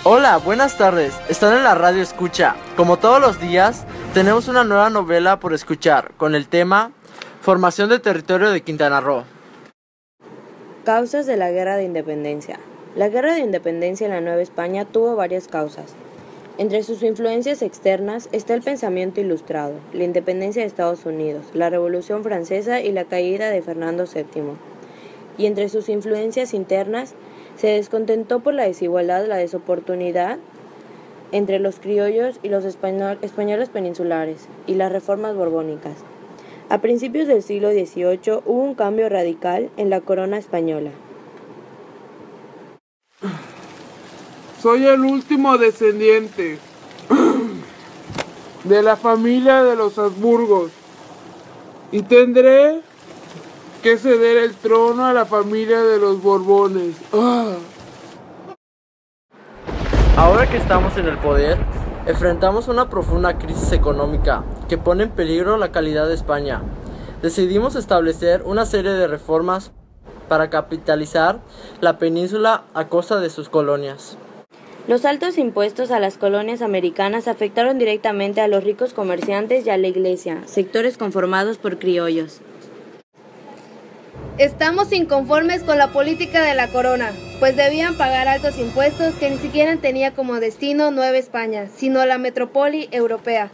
Hola, buenas tardes. Están en la radio Escucha. Como todos los días, tenemos una nueva novela por escuchar, con el tema Formación de territorio de Quintana Roo. Causas de la Guerra de Independencia. La Guerra de Independencia en la Nueva España tuvo varias causas. Entre sus influencias externas está el pensamiento ilustrado, la independencia de Estados Unidos, la Revolución Francesa y la caída de Fernando VII. Y entre sus influencias internas, se descontentó por la desigualdad, la desoportunidad entre los criollos y los españoles peninsulares, y las reformas borbónicas. A principios del siglo XVIII hubo un cambio radical en la corona española. Soy el último descendiente de la familia de los Habsburgos y tendré que ceder el trono a la familia de los Borbones. Ahora que estamos en el poder, enfrentamos una profunda crisis económica que pone en peligro la calidad de España. Decidimos establecer una serie de reformas para capitalizar la península a costa de sus colonias. Los altos impuestos a las colonias americanas afectaron directamente a los ricos comerciantes y a la iglesia, sectores conformados por criollos. Estamos inconformes con la política de la corona, pues debían pagar altos impuestos que ni siquiera tenía como destino Nueva España, sino la metrópoli europea.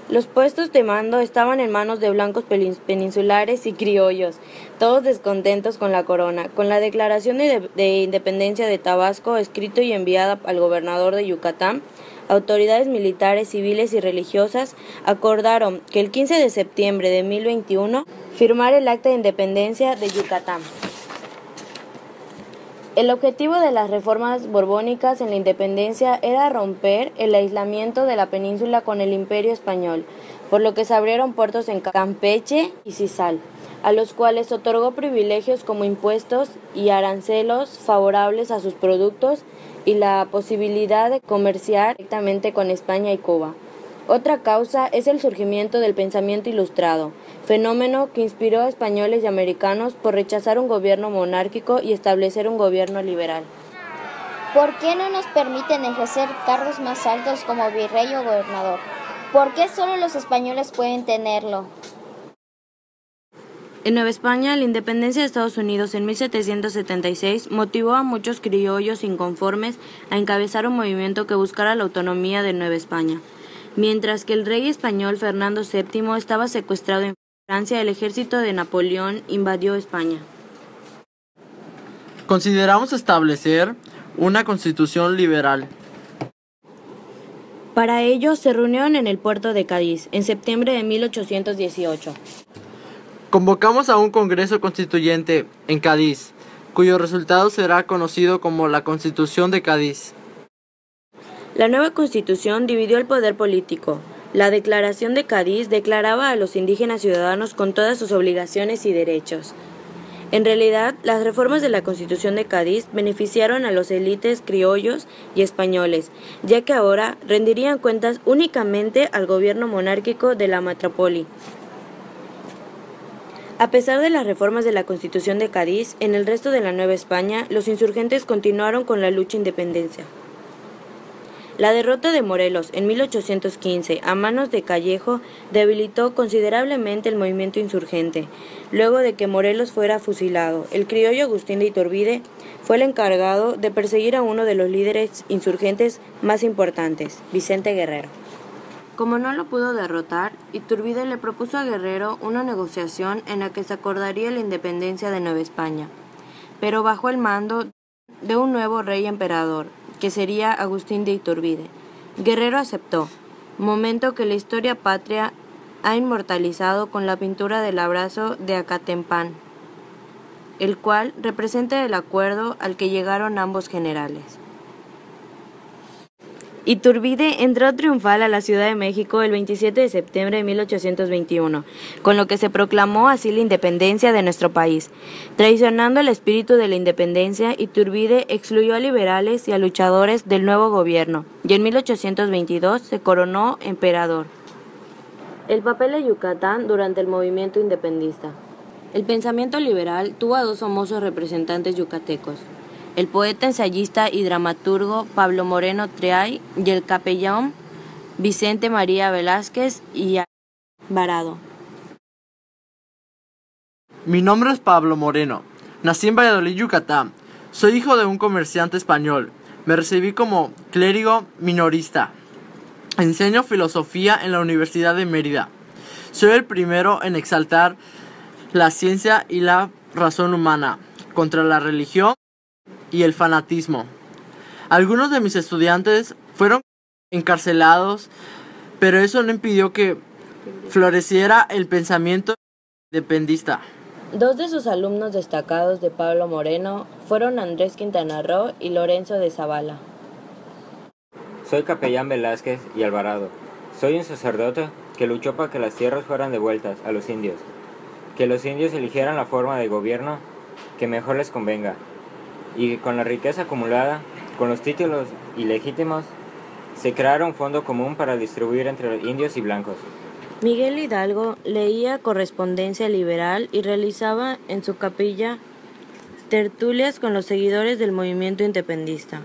Los puestos de mando estaban en manos de blancos peninsulares y criollos, todos descontentos con la corona. Con la declaración de independencia de Tabasco, escrito y enviada al gobernador de Yucatán, autoridades militares, civiles y religiosas acordaron que el 15 de septiembre de 1021 firmar el Acta de Independencia de Yucatán. El objetivo de las reformas borbónicas en la independencia era romper el aislamiento de la península con el Imperio español, por lo que se abrieron puertos en Campeche y Sisal, a los cuales otorgó privilegios como impuestos y arancelos favorables a sus productos y la posibilidad de comerciar directamente con España y Cuba. Otra causa es el surgimiento del pensamiento ilustrado, fenómeno que inspiró a españoles y americanos por rechazar un gobierno monárquico y establecer un gobierno liberal. ¿Por qué no nos permiten ejercer cargos más altos como virrey o gobernador? ¿Por qué solo los españoles pueden tenerlo? En Nueva España, la independencia de Estados Unidos en 1776 motivó a muchos criollos inconformes a encabezar un movimiento que buscara la autonomía de Nueva España. Mientras que el rey español Fernando VII estaba secuestrado en Francia, el ejército de Napoleón invadió España. Consideramos establecer una constitución liberal. Para ello, se reunieron en el puerto de Cádiz, en septiembre de 1818. Convocamos a un Congreso Constituyente en Cádiz, cuyo resultado será conocido como la Constitución de Cádiz. La nueva Constitución dividió el poder político. La Declaración de Cádiz declaraba a los indígenas ciudadanos con todas sus obligaciones y derechos. En realidad, las reformas de la Constitución de Cádiz beneficiaron a los élites criollos y españoles, ya que ahora rendirían cuentas únicamente al gobierno monárquico de la metrópoli. A pesar de las reformas de la Constitución de Cádiz, en el resto de la Nueva España, los insurgentes continuaron con la lucha de independencia. La derrota de Morelos en 1815 a manos de Callejo debilitó considerablemente el movimiento insurgente. Luego de que Morelos fuera fusilado, el criollo Agustín de Iturbide fue el encargado de perseguir a uno de los líderes insurgentes más importantes, Vicente Guerrero. Como no lo pudo derrotar, Iturbide le propuso a Guerrero una negociación en la que se acordaría la independencia de Nueva España, pero bajo el mando de un nuevo rey emperador, que sería Agustín de Iturbide. Guerrero aceptó, momento que la historia patria ha inmortalizado con la pintura del abrazo de Acatempán, el cual representa el acuerdo al que llegaron ambos generales. Iturbide entró triunfal a la Ciudad de México el 27 de septiembre de 1821, con lo que se proclamó así la independencia de nuestro país. Traicionando el espíritu de la independencia, Iturbide excluyó a liberales y a luchadores del nuevo gobierno, y en 1822 se coronó emperador. El papel de Yucatán durante el movimiento independentista. El pensamiento liberal tuvo a dos famosos representantes yucatecos, el poeta, ensayista y dramaturgo Pablo Moreno Triay y el capellán Vicente María Velázquez y Alvarado. Mi nombre es Pablo Moreno. Nací en Valladolid, Yucatán. Soy hijo de un comerciante español. Me recibí como clérigo minorista. Enseño filosofía en la Universidad de Mérida. Soy el primero en exaltar la ciencia y la razón humana contra la religión y el fanatismo. Algunos de mis estudiantes fueron encarcelados, pero eso no impidió que floreciera el pensamiento independentista. Dos de sus alumnos destacados de Pablo Moreno fueron Andrés Quintana Roo y Lorenzo de Zavala. Soy capellán Velázquez y Alvarado. Soy un sacerdote que luchó para que las tierras fueran devueltas a los indios, que los indios eligieran la forma de gobierno que mejor les convenga, y que con la riqueza acumulada, con los títulos ilegítimos, se creara un fondo común para distribuir entre indios y blancos. Miguel Hidalgo leía correspondencia liberal y realizaba en su capilla tertulias con los seguidores del movimiento independentista.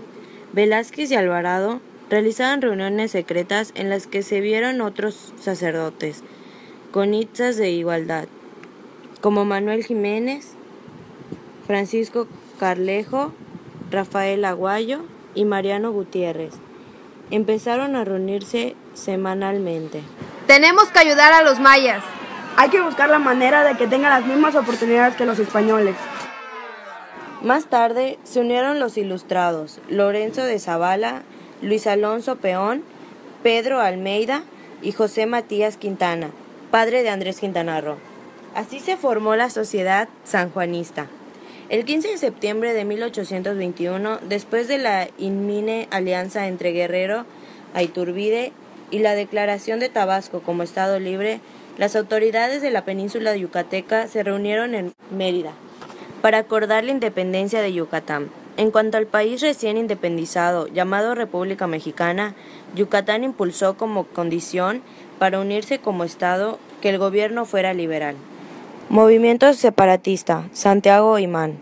Velázquez y Alvarado realizaban reuniones secretas en las que se vieron otros sacerdotes, con itzas de igualdad, como Manuel Jiménez, Francisco Carlejo, Rafael Aguayo y Mariano Gutiérrez. Empezaron a reunirse semanalmente. Tenemos que ayudar a los mayas. Hay que buscar la manera de que tengan las mismas oportunidades que los españoles. Más tarde se unieron los ilustrados, Lorenzo de Zavala, Luis Alonso Peón, Pedro Almeida y José Matías Quintana, padre de Andrés Quintana Roo. Así se formó la Sociedad Sanjuanista. El 15 de septiembre de 1821, después de la inminente alianza entre Guerrero a Iturbide y la declaración de Tabasco como Estado libre, las autoridades de la península yucateca se reunieron en Mérida para acordar la independencia de Yucatán. En cuanto al país recién independizado, llamado República Mexicana, Yucatán impulsó como condición para unirse como Estado que el gobierno fuera liberal. Movimiento separatista, Santiago Imán.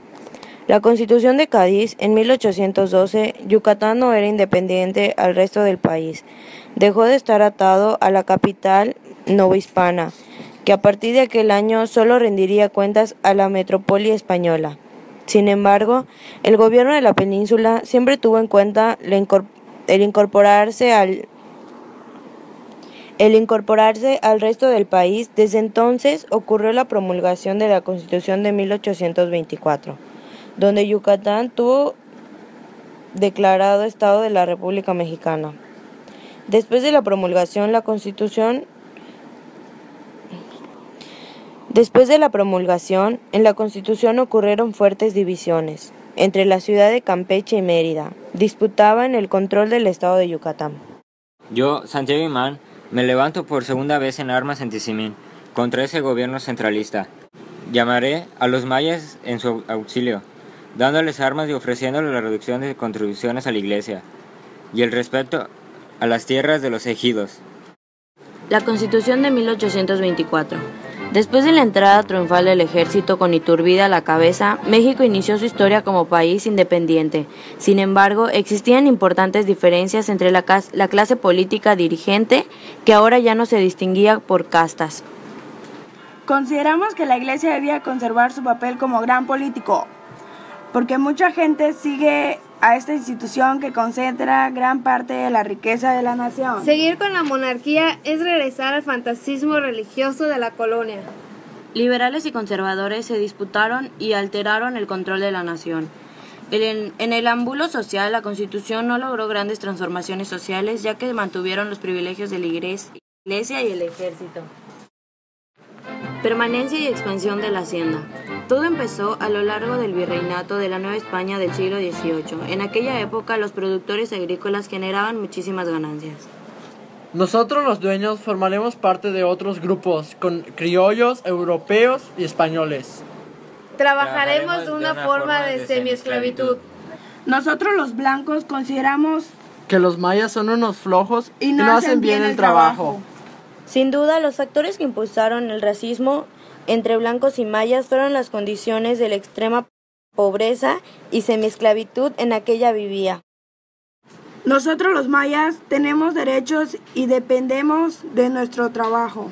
La Constitución de Cádiz, en 1812, Yucatán no era independiente al resto del país. Dejó de estar atado a la capital novohispana, que a partir de aquel año solo rendiría cuentas a la metrópoli española. Sin embargo, el gobierno de la península siempre tuvo en cuenta el incorporarse al resto del país. Desde entonces ocurrió la promulgación de la Constitución de 1824, donde Yucatán tuvo declarado Estado de la República Mexicana. Después de la promulgación, en la Constitución ocurrieron fuertes divisiones entre la ciudad de Campeche y Mérida. Disputaban el control del estado de Yucatán. Yo, Santiago Imán, me levanto por segunda vez en armas antisimín contra ese gobierno centralista. Llamaré a los mayas en su auxilio, dándoles armas y ofreciéndoles la reducción de contribuciones a la iglesia y el respeto a las tierras de los ejidos. La Constitución de 1824. Después de la entrada triunfal del ejército con Iturbide a la cabeza, México inició su historia como país independiente. Sin embargo, existían importantes diferencias entre la clase política dirigente, que ahora ya no se distinguía por castas. Consideramos que la Iglesia debía conservar su papel como gran político, porque mucha gente sigue a esta institución que concentra gran parte de la riqueza de la nación. Seguir con la monarquía es regresar al fantasismo religioso de la colonia. Liberales y conservadores se disputaron y alteraron el control de la nación. En el ámbito social, la Constitución no logró grandes transformaciones sociales, ya que mantuvieron los privilegios de la Iglesia y el ejército. Permanencia y expansión de la hacienda. Todo empezó a lo largo del virreinato de la Nueva España del siglo XVIII. En aquella época, los productores agrícolas generaban muchísimas ganancias. Nosotros los dueños formaremos parte de otros grupos, con criollos, europeos y españoles. Trabajaremos de una forma de semiesclavitud. Nosotros los blancos consideramos que los mayas son unos flojos y no hacen bien el trabajo. Sin duda, los factores que impulsaron el racismo entre blancos y mayas fueron las condiciones de la extrema pobreza y semiesclavitud en la que ella vivía. Nosotros los mayas tenemos derechos y dependemos de nuestro trabajo.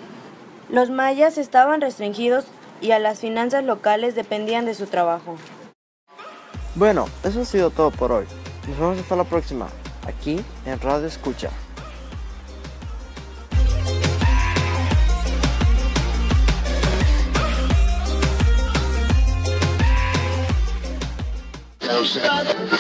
Los mayas estaban restringidos y a las finanzas locales dependían de su trabajo. Bueno, eso ha sido todo por hoy. Nos vemos hasta la próxima, aquí en Radio Escucha. Closer.